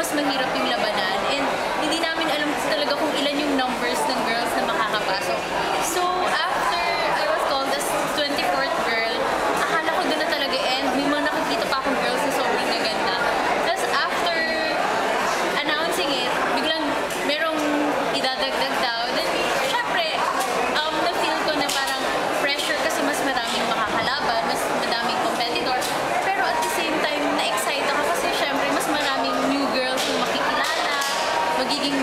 mas mahirap yung labanan. And hindi namin alam talaga kung ilan yung numbers ng girls na makakapasok. So, after I was called as 24th girl, akala ko doon na talaga end. May mga nakikita pa akong girls na sobrang gaganda. Tapos after announcing it, biglang merong idadagdag daw. Then, syempre, na-feel ko na parang pressure kasi mas maraming makakalaban, mas madaming competitor. Pero at the same time, na-excite ako kasi syempre mas maraming new girls na makikilala, magiging